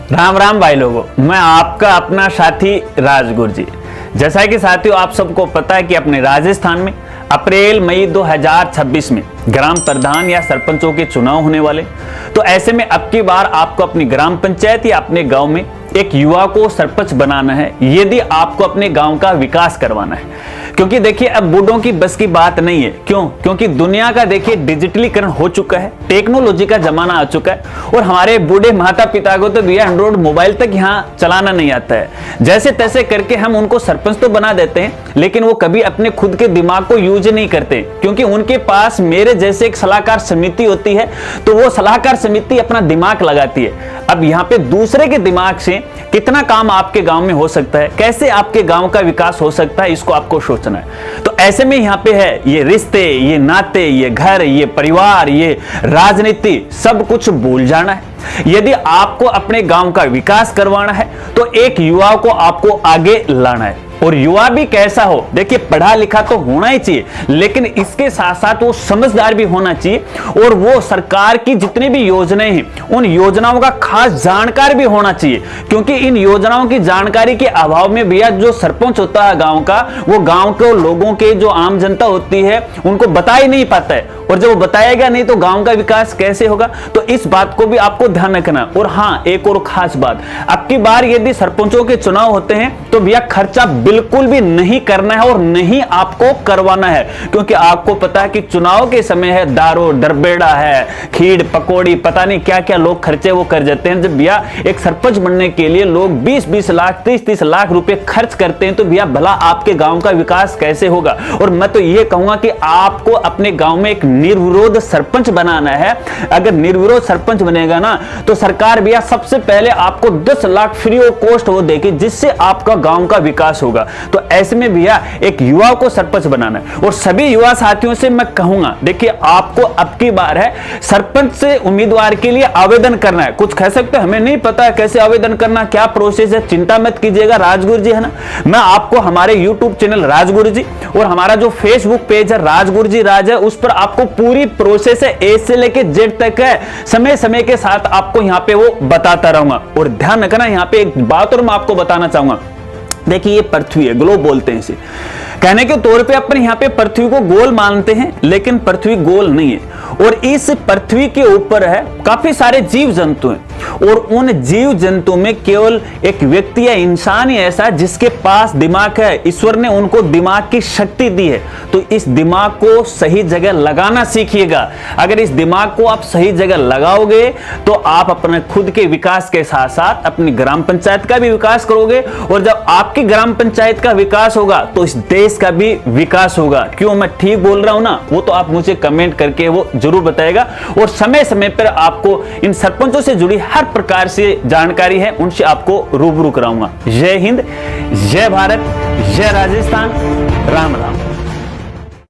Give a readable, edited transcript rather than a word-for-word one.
राम राम भाई लोगों, मैं आपका अपना साथी राजगुरु जी। जैसा कि साथियों आप सबको पता है कि अपने राजस्थान में अप्रैल मई 2026 में ग्राम प्रधान या सरपंचों के चुनाव होने वाले। तो ऐसे में अब की बार आपको अपनी ग्राम पंचायत या अपने गांव में एक युवा को सरपंच बनाना है यदि आपको अपने गांव का विकास करवाना है। क्योंकि देखिए अब बूढ़ों की बस की बात नहीं है। क्यों? क्योंकि दुनिया का देखिए डिजिटलीकरण हो चुका है, टेक्नोलॉजी का जमाना आ चुका है और हमारे बूढ़े माता पिता को तो भैया एंड्रॉइड मोबाइल तक यहाँ चलाना नहीं आता है। जैसे तैसे करके हम उनको सरपंच तो बना देते हैं, लेकिन वो कभी अपने खुद के दिमाग को यूज नहीं करते, क्योंकि उनके पास मेरे जैसे एक सलाहकार समिति होती है, तो वो सलाहकार समिति अपना दिमाग लगाती है। अब यहाँ पे दूसरे के दिमाग से कितना काम आपके गांव में हो सकता है, कैसे आपके गांव का विकास हो सकता है, इसको आपको सोचना है। तो ऐसे में यहाँ पे है ये रिश्ते, ये नाते, ये घर, ये परिवार, ये राजनीति, सब कुछ भूल जाना है। यदि आपको अपने गांव का विकास करवाना है तो एक युवा को आपको आगे लाना है। और युवा भी कैसा हो, देखिए पढ़ा लिखा तो होना ही चाहिए, लेकिन इसके साथ साथ वो समझदार भी होना चाहिए और वो सरकार की जितनी भी योजनाएं हैं उन योजनाओं का खास जानकार भी होना चाहिए। क्योंकि इन योजनाओं की जानकारी के अभाव में भैया जो सरपंच होता है गांव का, वो गांव के लोगों के जो आम जनता होती है उनको बता ही नहीं पाता है, और जब वो बताएगा नहीं तो गांव का विकास कैसे होगा। तो इस बात को भी आपको ध्यान रखना। और हाँ, एक और खास बात, अब की बार यदि सरपंचों के चुनाव होते हैं तो भैया खर्चा बिल्कुल भी नहीं करना है और नहीं आपको करवाना है। क्योंकि आपको पता है कि चुनाव के समय है दारू डरबेड़ा है, खीर पकौड़ी, पता नहीं क्या क्या लोग खर्चे वो कर जाते हैं। जब भैया एक सरपंच बनने के लिए लोग 20-20 लाख 30-30 लाख रुपए खर्च करते हैं, तो भैया भला आपके गांव का विकास कैसे होगा। और मैं तो ये कहूंगा कि आपको अपने गांव में एक निर्विरोध सरपंच बनाना है। अगर निर्विरोध सरपंच बनेगा ना तो सरकार भैया सबसे पहले आपको 10 लाख फ्री ऑफ कॉस्ट वो देगी, जिससे आपका गांव का विकास होगा। तो ऐसे में भैया एक युवा को सरपंच बनाना है। और सभी युवा साथियों से मैं कहूंगा, देखिए आपको अब की बार है सरपंच से उम्मीदवार के लिए आवेदन करना है। कुछ कह सकते हमें नहीं पता कैसे आवेदन करना, क्या प्रोसेस है, चिंता मत कीजिएगा, राजगुरु जी है ना, मैं आपको हमारे यूट्यूब चैनल राजगुरु जी और हमारा जो फेसबुक पेज है राजगुरु जी राज है, उस पर आपको पूरी प्रोसेस है ए से लेके जेड तक है, समय समय के साथ आपको यहाँ पे वो बताता रहूंगा। और ध्यान रखना, यहाँ पे एक बात और मैं आपको बताना चाहूंगा। देखिए ये पृथ्वी है, ग्लोब बोलते हैं इसे। कहने के तौर पे अपन यहाँ पे पृथ्वी को गोल मानते हैं, लेकिन पृथ्वी गोल नहीं है। और इस पृथ्वी के ऊपर है काफी सारे जीव जंतु हैं, और उन जीव जंतु में केवल एक व्यक्ति या इंसान ही ऐसा जिसके पास दिमाग है। ईश्वर ने उनको दिमाग की शक्ति दी है, तो इस दिमाग को सही जगह लगाना सीखिएगा। अगर इस दिमाग को आप सही जगह लगाओगे तो आप अपने खुद के विकास के साथ साथ अपनी ग्राम पंचायत का भी विकास करोगे, और जब आपकी ग्राम पंचायत का विकास होगा तो इस देश का भी विकास होगा। क्यों मैं ठीक बोल रहा हूं ना, वो तो आप मुझे कमेंट करके वो जरूर बताएगा। और समय समय पर आपको इन सरपंचों से जुड़ी हर प्रकार से जानकारी है, उनसे आपको रूबरू कराऊंगा। जय हिंद, जय भारत, जय राजस्थान, राम राम।